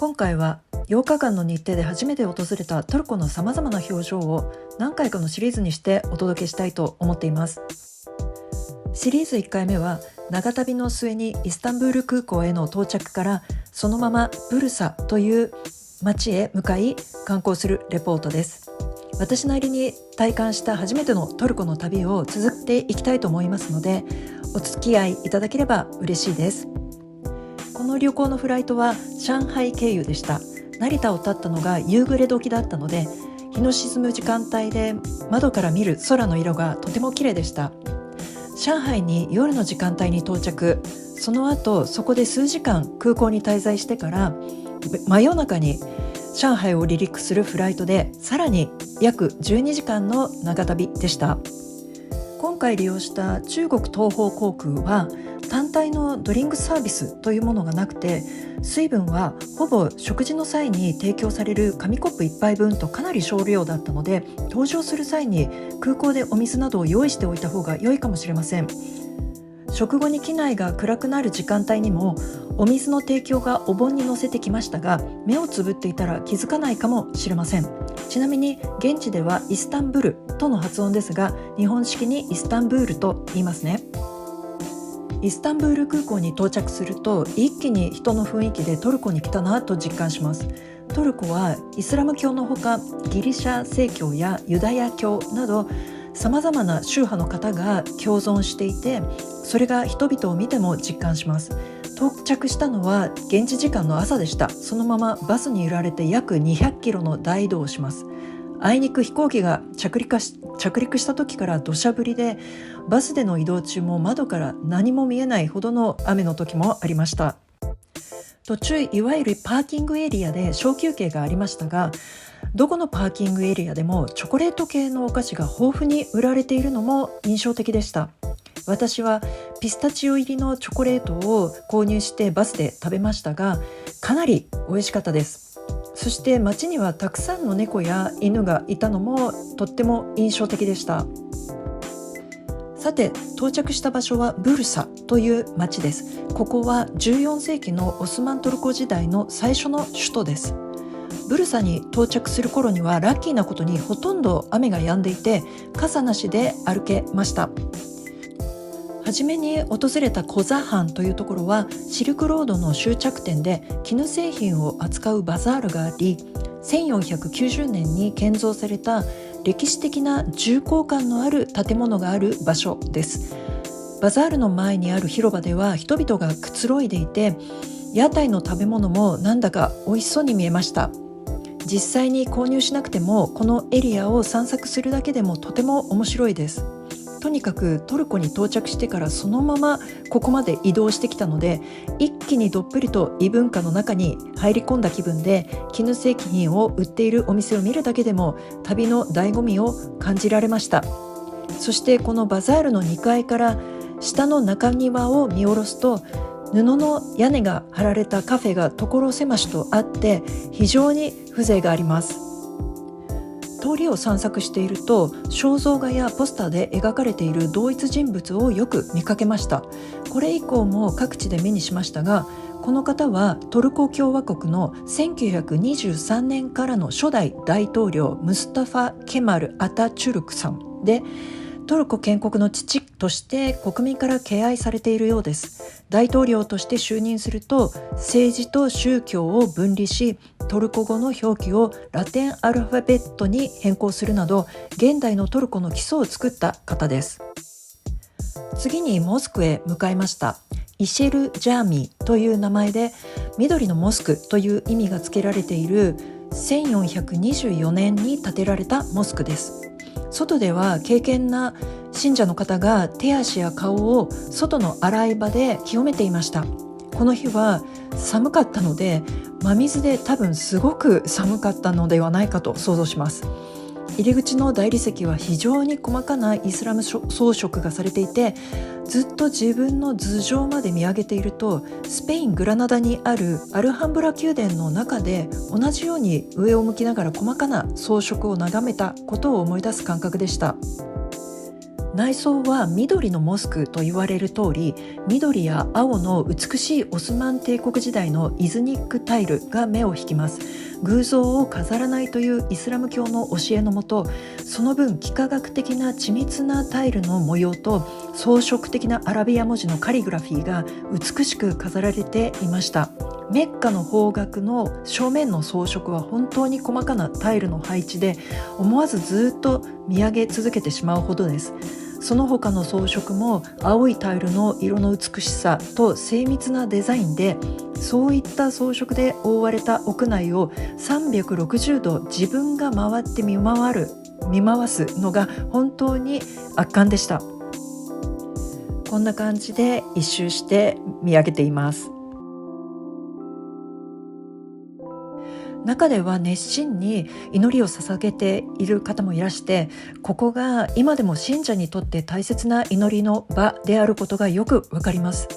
今回は8日間の日程で初めて訪れたトルコのさまざまな表情を何回かのシリーズにしてお届けしたいと思っています。シリーズ1回目は長旅の末にイスタンブール空港への到着からそのままブルサという町へ向かい観光するレポートです。私なりに体感した初めてのトルコの旅を続けていきたいと思いますので、お付き合いいただければ嬉しいです。この旅行のフライトは上海経由でした。成田を立ったのが夕暮れ時だったので、日の沈む時間帯で窓から見る空の色がとても綺麗でした。上海に夜の時間帯に到着、その後そこで数時間空港に滞在してから真夜中に上海を離陸するフライトで、さらに約12時間の長旅でした。今回利用した中国東方航空は単体のドリンクサービスというものがなくて、水分はほぼ食事の際に提供される紙コップ1杯分とかなり少量だったので、搭乗する際に空港でお水などを用意しておいた方が良いかもしれません。食後に機内が暗くなる時間帯にもお水の提供がお盆に乗せてきましたが、目をつぶっていたら気づかないかもしれません。ちなみに現地ではイスタンブルとの発音ですが、日本式にイスタンブールと言いますね。イスタンブール空港に到着すると一気に人の雰囲気でトルコに来たなと実感します。トルコはイスラム教のほかギリシャ正教やユダヤ教などさまざまな宗派の方が共存していて、それが人々を見ても実感します。到着したのは現地時間の朝でした。そのままバスに揺られて約200キロの大移動をします。あいにく飛行機が着陸した時から土砂降りで、バスでの移動中も窓から何も見えないほどの雨の時もありました。途中いわゆるパーキングエリアで小休憩がありましたが、どこのパーキングエリアでもチョコレート系のお菓子が豊富に売られているのも印象的でした。私はピスタチオ入りのチョコレートを購入してバスで食べましたが、かなり美味しかったです。そして街にはたくさんの猫や犬がいたのもとっても印象的でした。さて、到着した場所はブルサという町です。ここは14世紀のオスマントルコ時代の最初の首都です。ブルサに到着する頃にはラッキーなことにほとんど雨が止んでいて、傘なしで歩けました。はじめに訪れたコザハンというところはシルクロードの終着点で絹製品を扱うバザールがあり、1490年に建造された歴史的な重厚感のある建物がある場所です。バザールの前にある広場では人々がくつろいでいて、屋台の食べ物もなんだか美味しそうに見えました。実際に購入しなくてもこのエリアを散策するだけでもとても面白いです。とにかくトルコに到着してからそのままここまで移動してきたので、一気にどっぷりと異文化の中に入り込んだ気分で、絹製品を売っているお店を見るだけでも旅の醍醐味を感じられました。そしてこのバザールの2階から下の中庭を見下ろすと、布の屋根が張られたカフェが所狭しとあって非常に風情があります。通りを散策していると肖像画やポスターで描かれている同一人物をよく見かけました。これ以降も各地で目にしましたが、この方はトルコ共和国の1923年からの初代大統領ムスタファ・ケマル・アタチュルクさんで、トルコ建国の父として国民から敬愛されているようです。大統領として就任すると政治と宗教を分離し、トルコ語の表記をラテンアルファベットに変更するなど現代のトルコの基礎を作った方です。次にモスクへ向かいました。イシェル・ジャーミーという名前で緑のモスクという意味が付けられている1424年に建てられたモスクです。外では敬虔な信者の方が手足や顔を外の洗い場で清めていました。この日は寒かったので真水で多分すごく寒かったのではないかと想像します。入り口の大理石は非常に細かなイスラム装飾がされていて、ずっと自分の頭上まで見上げているとスペイン・グラナダにあるアルハンブラ宮殿の中で同じように上を向きながら細かな装飾を眺めたことを思い出す感覚でした。内装は緑のモスクと言われる通り、緑や青の美しいオスマン帝国時代のイズニックタイルが目を引きます。偶像を飾らないというイスラム教の教えのもと、その分幾何学的な緻密なタイルの模様と装飾的なアラビア文字のカリグラフィーが美しく飾られていました。メッカの方角の正面の装飾は本当に細かなタイルの配置で、思わずずっと見上げ続けてしまうほどです。その他の装飾も青いタイルの色の美しさと精密なデザインで、そういった装飾で覆われた屋内を360度自分が回って見回すのが本当に圧巻でした。こんな感じで一周して見上げています。中では熱心に祈りを捧げている方もいらして、ここが今でも信者にとって大切な祈りの場であることがよくわかります。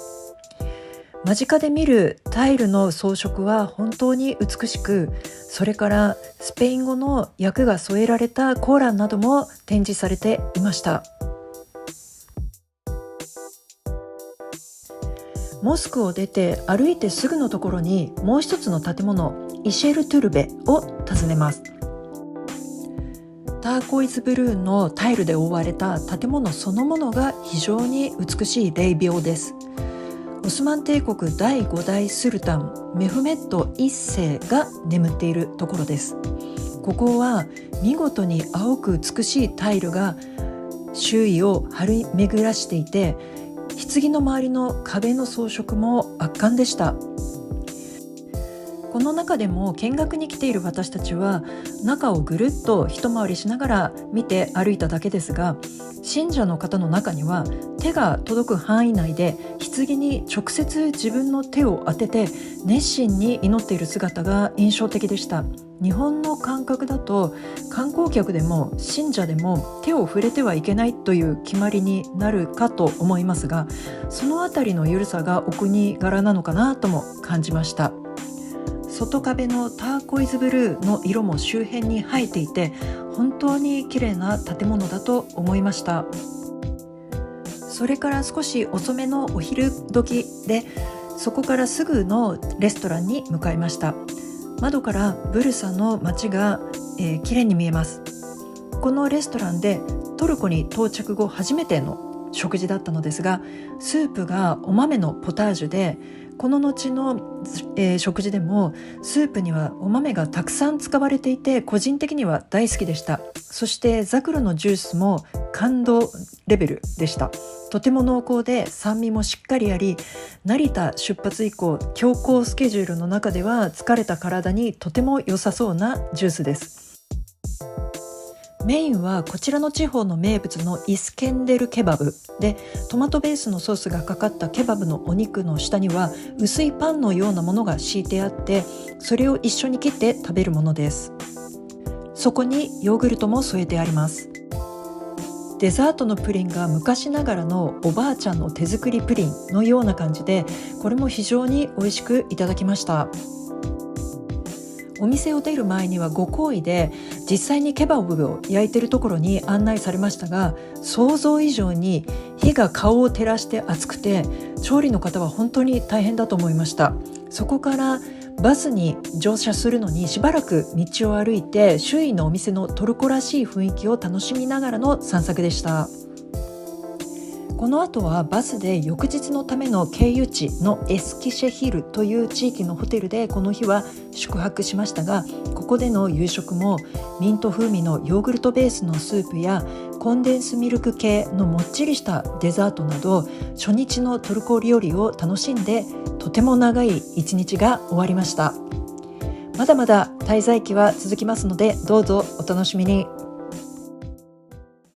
間近で見るタイルの装飾は本当に美しく、それからスペイン語の訳が添えられたコーランなども展示されていました。モスクを出て歩いてすぐのところにもう一つの建物、イシェルトゥルベを訪ねます。ターコイズブルーのタイルで覆われた建物そのものが非常に美しい霊廟です。オスマン帝国第5代スルタンメフメット1世が眠っているところです。ここは見事に青く美しいタイルが周囲を張り巡らしていて、棺の周りの壁の装飾も圧巻でした。この中でも見学に来ている私たちは中をぐるっと一回りしながら見て歩いただけですが、信者の方の中には手が届く範囲内で棺に直接自分の手を当てて熱心に祈っている姿が印象的でした。日本の感覚だと観光客でも信者でも手を触れてはいけないという決まりになるかと思いますが、そのあたりの緩さがお国柄なのかなとも感じました。外壁のターコイズブルーの色も周辺に映えていて、本当に綺麗な建物だと思いました。それから少し遅めのお昼時で、そこからすぐのレストランに向かいました。窓からブルサの街が、綺麗に見えます。このレストランでトルコに到着後初めての食事だったのですが、スープがお豆のポタージュで、この後の、食事でもスープにはお豆がたくさん使われていて、個人的には大好きでした。そしてザクロのジュースも感動レベルでした。とても濃厚で酸味もしっかりあり、成田出発以降強行スケジュールの中では疲れた体にとても良さそうなジュースです。メインはこちらの地方の名物のイスケンデルケバブで、トマトベースのソースがかかったケバブのお肉の下には薄いパンのようなものが敷いてあって、それを一緒に切って食べるものです。そこにヨーグルトも添えてあります。デザートのプリンが昔ながらのおばあちゃんの手作りプリンのような感じで、これも非常に美味しくいただきました。お店を出る前にはご厚意で実際にケバブを焼いているところに案内されましたが、想像以上に火が顔を照らして熱くて、調理の方は本当に大変だと思いました。そこからバスに乗車するのにしばらく道を歩いて、周囲のお店のトルコらしい雰囲気を楽しみながらの散策でした。この後はバスで翌日のための経由地のエスキシェヒルという地域のホテルでこの日は宿泊しましたが、ここでの夕食もミント風味のヨーグルトベースのスープやコンデンスミルク系のもっちりしたデザートなど、初日のトルコ料理を楽しんで、とても長い一日が終わりました。まだまだ滞在期は続きますので、どうぞお楽しみに。